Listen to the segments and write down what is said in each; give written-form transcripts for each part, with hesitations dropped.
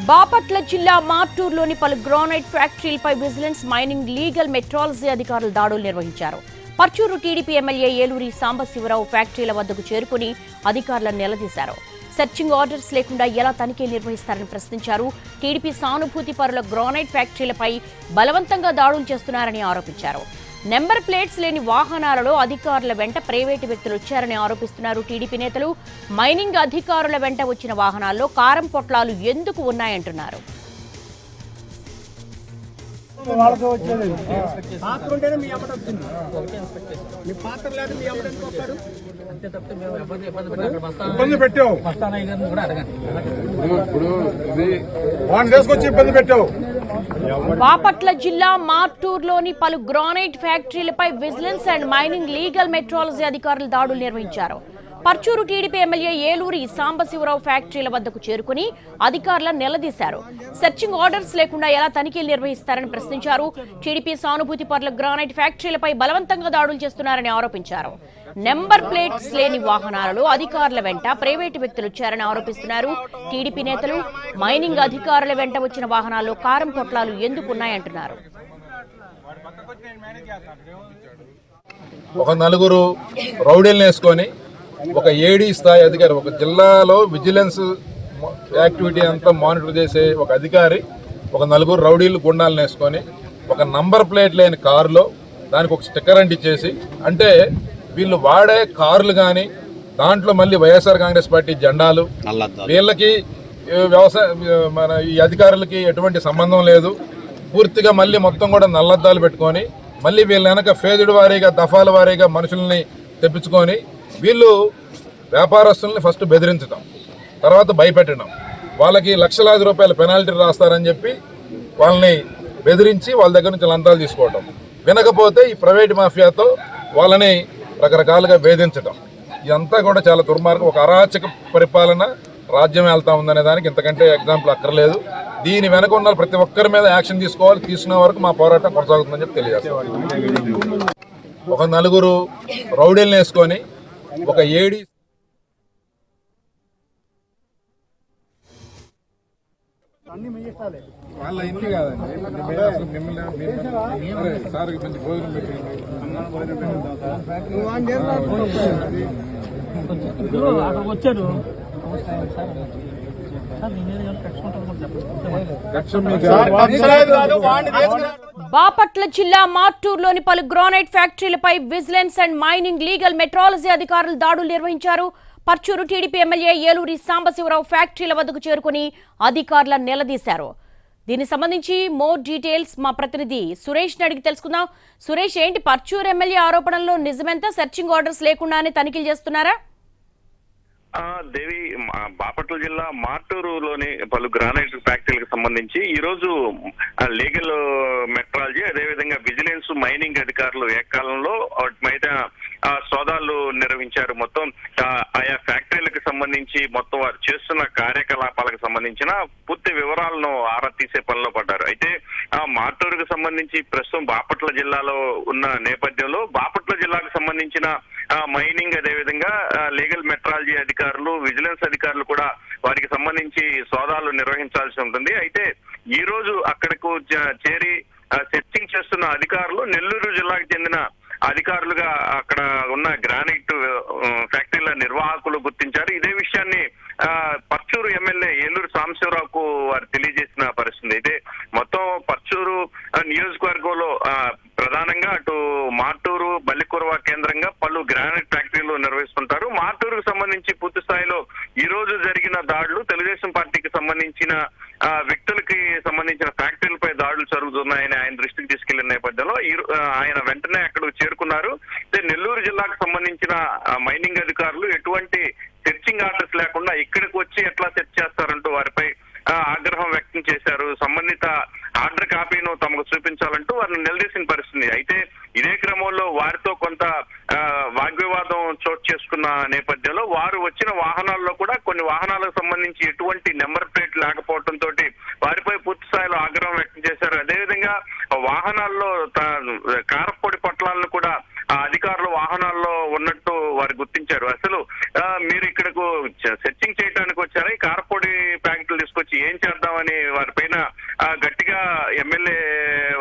బాపట్ల జిల్లా మార్టూరులోని పలు గ్రానైట్ ఫ్యాక్టరీలపై విజిలెన్స్ మైనింగ్ లీగల్ మెట్రాలజీ అధికారులు దాడులు నిర్వహించారు. పర్చూరు టీడీపీ ఎమ్మెల్యే ఏలూరి సాంబశివరావు ఫ్యాక్టరీల వద్దకు చేరుకుని అధికారులను నిలదీశారు. సెర్చింగ్ ఆర్డర్స్ లేకుండా ఎలా తనిఖీలు నిర్వహిస్తారని ప్రశ్నించారు. టీడీపీ సానుభూతి పరుల గ్రానైట్ ఫ్యాక్టరీలపై బలవంతంగా దాడులు చేస్తున్నారని ఆరోపించారు. నెంబర్ ప్లేట్స్ లేని వాహనాలలో అధికారుల వెంట ప్రైవేటు వ్యక్తులు వచ్చారని ఆరోపిస్తున్నారు టీడీపీ నేతలు. మైనింగ్ అధికారుల వెంట వచ్చిన వాహనాల్లో కారం పొట్లాలు ఎందుకు ఉన్నాయంటున్నారు. బాపట్ల జిల్లా మార్టూరులోని పలు గ్రానైట్ ఫ్యాక్టరీలపై vigilance and mining legal metrology అధికారులు దాడులు నిర్వహించారు. పర్చూరు టీడీపీ ఎమ్మెల్యే ఏలూరి సాంబశివరావు ఫ్యాక్టరీల వద్దకు చేరుకుని అధికారులను నిలదీశారు. సెర్చింగ్ ఆర్డర్స్ లేకుండా ఎలా తనిఖీలు నిర్వహిస్తారని ప్రశ్నించారు. టీడీపీ సానుభూతి పరుల గ్రానైట్ ఫ్యాక్టరీలపై బలవంతంగా దాడులు చేస్తున్నారని ఆరోపించారు. నెంబర్ ప్లేట్స్ లేని వాహనాలలో అధికారుల వెంట ప్రైవేటు వ్యక్తులు వచ్చారని ఆరోపిస్తున్నారు టీడీపీ నేతలు. మైనింగ్ అధికారుల వెంట వచ్చిన వాహనాల్లో కారం పొట్లాలు ఎందుకున్నాయంటున్నారు. ఒక నలుగురు రౌడీలను వేసుకొని ఒక ఏడీ స్థాయి అధికారి, ఒక జిల్లాలో విజిలెన్స్ యాక్టివిటీ అంతా మానిటర్ చేసే ఒక అధికారి ఒక నలుగురు రౌడీలు గుండాలను వేసుకొని ఒక నంబర్ ప్లేట్ లేని కారులో దానికి ఒక స్టిక్కర్ అంటించేసి, అంటే వీళ్ళు వాడే కార్లు కానీ దాంట్లో మళ్ళీ వైఎస్ఆర్ కాంగ్రెస్ పార్టీ జెండాలు, వీళ్ళకి మన ఈ అధికారులకి ఎటువంటి సంబంధం లేదు. పూర్తిగా మళ్ళీ మొత్తం కూడా నల్లద్దాలు పెట్టుకొని మళ్ళీ వీళ్ళ వెనక ఫేజుడు వారీగా దఫాల వారీగా మనుషుల్ని తెప్పించుకొని వీళ్ళు వ్యాపారస్తుల్ని ఫస్ట్ బెదిరించడం, తర్వాత భయపెట్టడం, వాళ్ళకి లక్షలాది రూపాయల పెనాల్టీ రాస్తారని చెప్పి వాళ్ళని బెదిరించి వాళ్ళ దగ్గర నుంచి లంచాలు తీసుకోవడం, వినకపోతే ఈ ప్రైవేట్ మాఫియాతో వాళ్ళని రకరకాలుగా వేధించడం, ఇదంతా కూడా చాలా దుర్మార్గం. ఒక అరాచక పరిపాలన రాజ్యం వెళ్తా ఉందనే దానికి ఇంతకంటే ఎగ్జాంపుల్ అక్కర్లేదు. దీని వెనక ఉన్న ప్రతి ఒక్కరి మీద యాక్షన్ తీసుకోవాలి. తీసుకునే వరకు మా పోరాటం కొనసాగుతుందని చెప్పి తెలియజేస్తాం. ఒక నలుగురు రౌడీలను వేసుకొని ఒక ఏడీ వాళ్ళ ఇంటి కాదండి, సార్కి మంచి భోజనం పెట్టండి. వచ్చారు బాపట్ల జిల్లా మార్టూరులోని పలు గ్రానైట్ ఫ్యాక్టరీలపై vigilance and mining legal metrology అధికారులు దాడులు నిర్వహించారు. పర్చూరు టీడీపీ ఎమ్మెల్యే ఏలూరి సాంబశివరావు ఫ్యాక్టరీల వద్దకు చేరుకుని అధికారులను నిలదీశారు. దీనికి సంబంధించి మోర్ డీటెయిల్స్ మా ప్రతినిధి సురేష్ అడిగి తెలుసుకుందాం. సురేష్, ఏంటి పర్చూరు ఎమ్మెల్యే ఆరోపణల్లో నిజమెంత? సెర్చింగ్ ఆర్డర్స్ లేకుండానే తనిఖీలు చేస్తున్నారా? దేవి, బాపట్ల జిల్లా మార్టూరులోని పలు గ్రానైట్ ఫ్యాక్టరీలకు సంబంధించి ఈ రోజు లీగల్ మెట్రాలజీ, అదేవిధంగా విజిలెన్స్, మైనింగ్ అధికారులు ఏకాలంలో మీద సోదాలు నిర్వహించారు. మొత్తం ఆయా ఫ్యాక్టరీలకు సంబంధించి మొత్తం వారు చేస్తున్న కార్యకలాపాలకు సంబంధించిన పూర్తి వివరాలను ఆరా తీసే పనిలో పడ్డారు. అయితే మార్టూరుకు సంబంధించి ప్రస్తుతం బాపట్ల జిల్లాలో ఉన్న నేపథ్యంలో బాపట్ల జిల్లాకు సంబంధించిన మైనింగ్, అదేవిధంగా లీగల్ మెట్రాలజీ అధికారులు, విజిలెన్స్ అధికారులు కూడా వారికి సంబంధించి సోదాలు నిర్వహించాల్సి ఉంటుంది. అయితే ఈ రోజు అక్కడకు చేరి సెర్చింగ్ చేస్తున్న అధికారులు నెల్లూరు జిల్లాకు చెందిన అధికారులుగా అక్కడ ఉన్న గ్రానైట్ ఫ్యాక్టరీల నిర్వాహకులు గుర్తించారు. ఇదే విషయాన్ని పర్చూరు ఎమ్మెల్యే ఏలూరు సాంబశివరావుకు వారు తెలియజేసిన పరిస్థితి. అయితే మొత్తం పర్చూరు నియోజకవర్గంలో ప్రధానంగా అటు మార్టూరు, బల్లికురవ కేంద్రంగా పలు గ్రానైట్ ఫ్యాక్టరీలు నిర్వహిస్తుంటారు. మార్టూరుకు సంబంధించి పూర్తి స్థాయిలో ఈ రోజు జరిగిన దాడులు తెలుగుదేశం పార్టీకి సంబంధించిన వ్యక్తులకి సంబంధించిన ఫ్యాక్టరీలపై దాడులు జరుగుతున్నాయని ఆయన దృష్టికి తీసుకెళ్లిన నేపథ్యంలో ఆయన వెంటనే అక్కడికి చేరుకున్నారు. నెల్లూరు జిల్లాకు సంబంధించిన మైనింగ్ అధికారులు ఎటువంటి సెర్చింగ్ ఆర్డర్స్ లేకుండా ఇక్కడికి వచ్చి ఎట్లా సెర్చ్ చేస్తారంటూ వారిపై ఆగ్రహం వ్యక్తం చేశారు. సంబంధిత ఆర్డర్ కాపీను తమకు చూపించాలంటూ వారిని నిలదీసిన పరిస్థితి. అయితే ఇదే క్రమంలో వారితో కొంత వాగ్వివాదం చోటు చేసుకున్న నేపథ్యంలో వారు వచ్చిన వాహనాల్లో కూడా కొన్ని వాహనాలకు సంబంధించి ఎటువంటి నెంబర్ ప్లేట్ లేకపోవడంతో వారిపై పూర్తి స్థాయిలో ఆగ్రహం వ్యక్తం చేశారు. అదేవిధంగా వాహనాల్లో కారపొడి పొట్లాలను కూడా అధికారులు వాహనాల్లో ఉన్నట్టు వారు గుర్తించారు. అసలు మీరు ఇక్కడకు సెర్చింగ్ చేయడానికి వచ్చారా? ఈ కారపొడి ప్యాకెట్లు తీసుకొచ్చి ఏ ఏం చేద్దామని వారిపైన గట్టిగా ఎమ్మెల్యే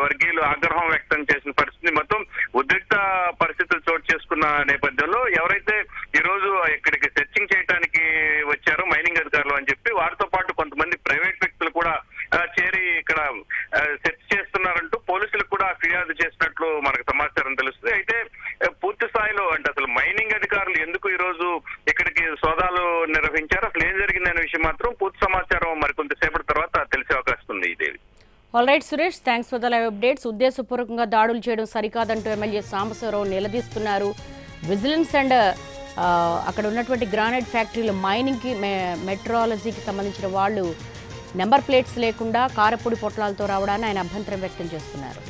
వర్గీయులు ఆగ్రహం వ్యక్తం చేసిన పరిస్థితి, మొత్తం ఉద్రిక్త పరిస్థితులు చోటు చేసుకున్న నేపథ్యంలో ఎవరైతే ఈ రోజు ఇక్కడికి సెర్చింగ్ చేయడానికి వచ్చారో మైనింగ్ అధికారులు అని చెప్పి వారితో పాటు కొంతమంది ప్రైవేట్ వ్యక్తులు కూడా చేరి ఇక్కడ సెర్చ్ చేస్తున్నారంటూ పోలీసులకు కూడా ఫిర్యాదు చేసినట్లు మనకు సమాచారం తెలుస్తుంది. అయితే పూర్తి స్థాయిలో అంటే అసలు మైనింగ్ అధికారులు ఎందుకు ఈ రోజు ఇక్కడికి సోదాలు నిర్వహించారు, అసలు ఏం జరిగిందనే విషయం మాత్రం పూర్తి సమాచారం మరికొంతసేపటి తర్వాత తెలిసే అవకాశం ఉంది. Devi. All right Suresh, thanks for the live updates. ఉద్దేశపూర్వకంగా దాడులు చేయడం సరికాదంటూ ఎమ్మెల్యే సాంబశివరావు నిలదీస్తున్నారు. విజిలెన్స్ అండ్ అక్కడ ఉన్నటువంటి గ్రానైట్ ఫ్యాక్టరీలు మైనింగ్కి మెట్రాలజీకి సంబంధించిన వాళ్ళు నెంబర్ ప్లేట్స్ లేకుండా కారపొడి పొట్లాలతో రావడాన్ని ఆయన అభ్యంతరం వ్యక్తం చేస్తున్నారు.